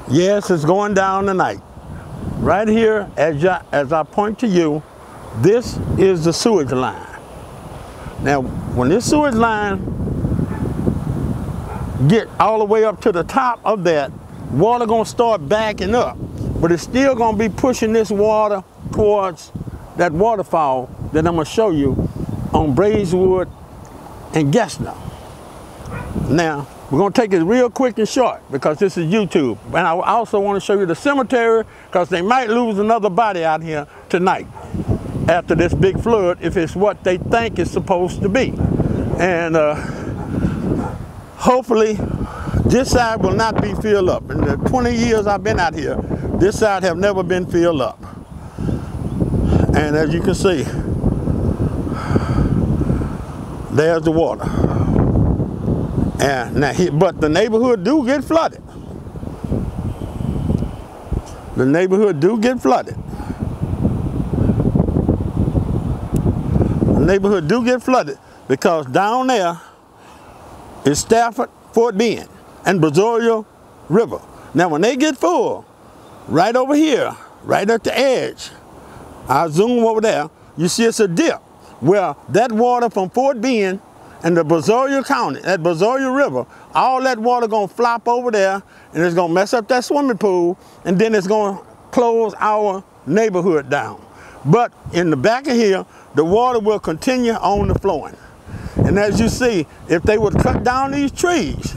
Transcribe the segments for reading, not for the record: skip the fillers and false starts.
Yes, it's going down tonight. Right here, as I point to you, this is the sewage line. Now, when this sewage line get all the way up to the top of that, water gonna start backing up, but it's still gonna be pushing this water towards that waterfall that I'm gonna show you on Brazewood and Gessner. Now, we're gonna take it real quick and short because this is YouTube. And I also wanna show you the cemetery because they might lose another body out here tonight after this big flood if it's what they think it's supposed to be. And hopefully this side will not be filled up. In the 20 years I've been out here, this side have never been filled up. And as you can see, there's the water. And now, but the neighborhood do get flooded. The neighborhood do get flooded. The neighborhood do get flooded because down there is Stafford, Fort Bend, and Brazoria River. Now when they get full, right over here, right at the edge, I'll zoom over there, you see it's a dip where that water from Fort Bend and the Brazoria County, that Brazoria River, all that water gonna flop over there and it's gonna mess up that swimming pool and then it's gonna close our neighborhood down. But in the back of here, the water will continue on the flowing. And as you see, if they would cut down these trees,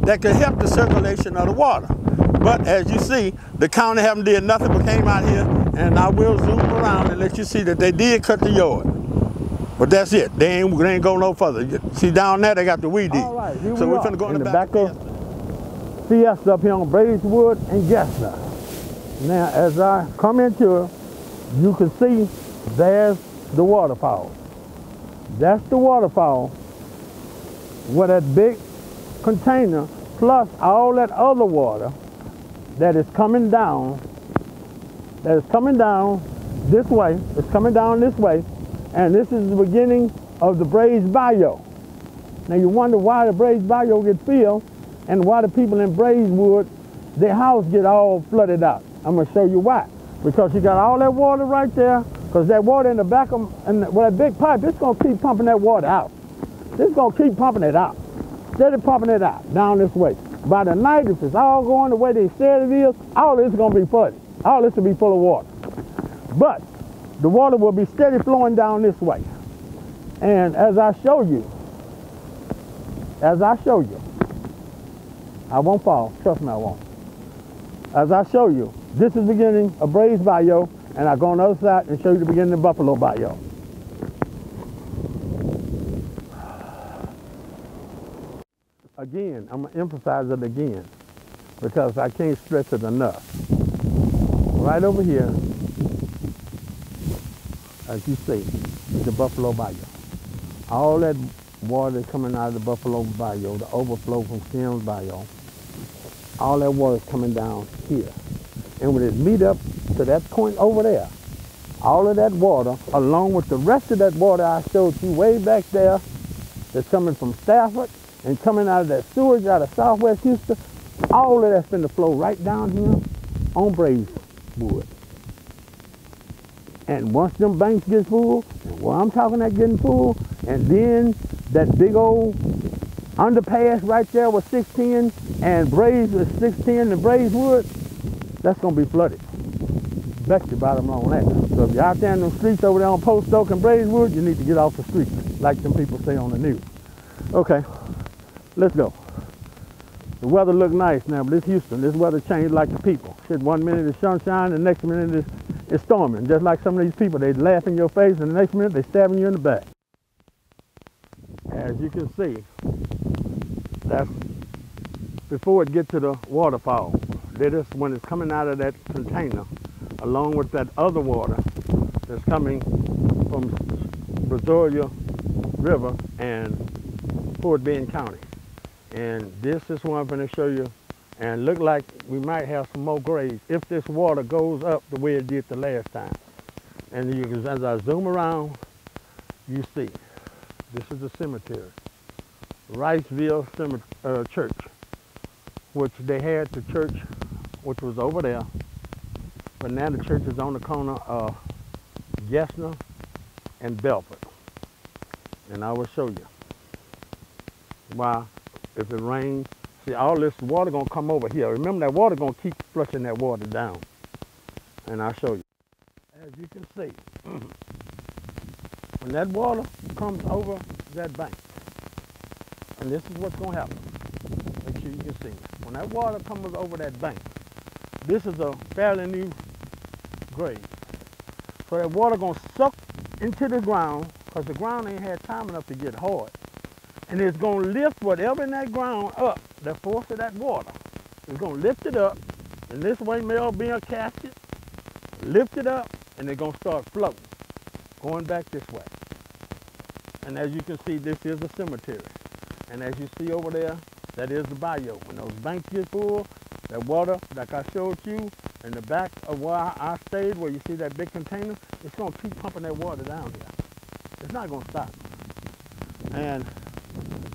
that could help the circulation of the water. But as you see, the county haven't did nothing but came out here, and I will zoom around and let you see that they did cut the yard. But that's it. They ain't go no further. See down there, they got the weed eat. All right, here so we we're are finna go in the back of Fiesta up here on Brazewood and Gessner. Now, as I come into it, you can see there's the waterfall. That's the waterfall where that big container plus all that other water that is coming down, this way, it's coming down this way, and this is the beginning of the BRASE BAYOU. Now you wonder why the BRASE BAYOU gets filled and why the people in Brazewood, their house get all flooded out. I'm gonna show you why. Because you got all that water right there, because that water in the back of, and with that big pipe, it's gonna keep pumping that water out. It's gonna keep pumping it out. Steady pumping it out, down this way. By the night, if it's all going the way they said it is, all this is gonna be flooded. All this will be full of water. But the water will be steady flowing down this way. And as I show you, I won't fall, trust me, I won't. As I show you, this is the beginning of BRASE BAYOU, and I'll go on the other side and show you the beginning of Buffalo BAYOU. Again, I'm gonna emphasize it again because I can't stress it enough. Right over here, as you see, is the Buffalo BAYOU. All that water that's coming out of the Buffalo BAYOU, the overflow from Sims BAYOU, all that water is coming down here. And when it meet up to that point over there, all of that water, along with the rest of that water I showed you way back there, that's coming from Stafford and coming out of that sewage out of Southwest Houston, all of that's going to flow right down here on Brazewood. And once them banks get full, and where I'm talking about getting full, and then that big old underpass right there with 610 and Braze with 610 and Brazewood, that's going to be flooded. Bet you bottom on that. So if you're out there in the streets over there on Post Oak and Brazewood, you need to get off the street, like them people say on the news. Okay, let's go. The weather look nice now, but it's Houston. This weather changed like the people. Shit, 1 minute is sunshine, the next minute it's storming. Just like some of these people, they laugh in your face, and the next minute they stabbing you in the back. As you can see, that's before it gets to the waterfall. That is when it's coming out of that container, along with that other water that's coming from Brazoria River and Fort Bend County. And this is what I'm going to show you. And look like we might have some more graves if this water goes up the way it did the last time. And you can, as I zoom around, you see, this is the cemetery. Riceville Church, which they had the church which was over there. But now the church is on the corner of Gessner and Belford. And I will show you why, if it rains, see all this water gonna come over here. Remember that water gonna keep flushing that water down. And I'll show you. As you can see, when that water comes over that bank, and this is what's gonna happen. Make sure you can see. When that water comes over that bank, this is a fairly new grave. So that water gonna suck into the ground, because the ground ain't had time enough to get hard. And it's gonna lift whatever in that ground up, the force of that water. It's gonna lift it up, and this way may be a casket, lift it up, and they're gonna start floating, going back this way. And as you can see, this is a cemetery. And as you see over there, that is the bayou. When those banks get full, that water, like I showed you, in the back of where I stayed, where you see that big container, it's gonna keep pumping that water down here. It's not gonna stop. And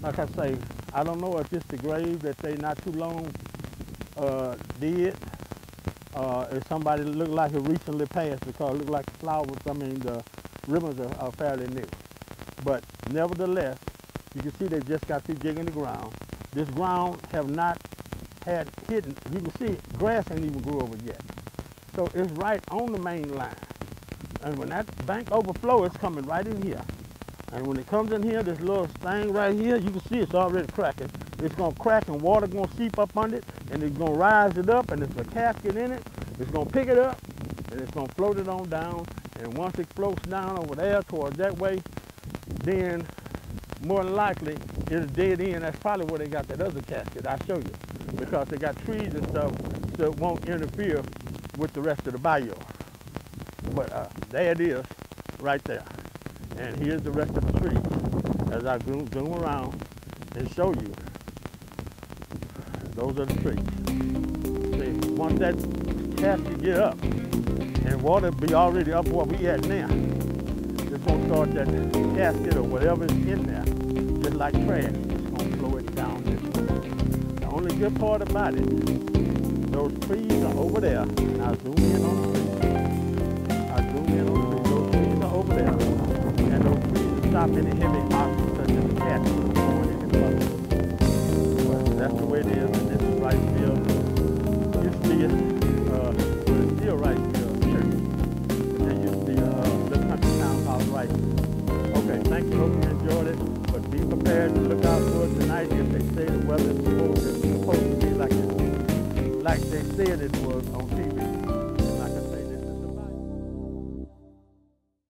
like I say, I don't know if it's the grave that they not too long did, if somebody looked like it recently passed, because it looked like the flowers, the ribbons are fairly new. But nevertheless, you can see they just got through digging the ground. This ground have not had hidden, you can see grass ain't even grew over yet. So it's right on the main line. And when that bank overflow, it's coming right in here. And when it comes in here, this little thing right here, you can see it's already cracking. It's gonna crack and water gonna seep up under it, and it's gonna rise it up, and there's a casket in it. It's gonna pick it up, and it's gonna float it on down. And once it floats down over there towards that way, then more than likely it'll dead end. That's probably where they got that other casket. I'll show you, because they got trees and stuff that won't interfere with the rest of the bayou. But there it is, right there. And here's the rest of the trees. As I zoom around and show you, those are the trees. See, once that casket get up, and water be already up where we at now, it's gonna start that casket or whatever is in there, just like trash, it's gonna flow it down this way. The only good part about it, those trees are over there. And I'll zoom in on the trees. I'll zoom in on the trees. Those trees are over there. And those trees will stop any heavy objects such as the casket from going in the bucket. But that's the way it is, and this is right field. Used to be it's still right field church. And there used to be a little country town called Right. Okay, thank you. Hope you enjoyed it. But be prepared to look out for it tonight if they say the weather is supposed to be like they said it was on TV.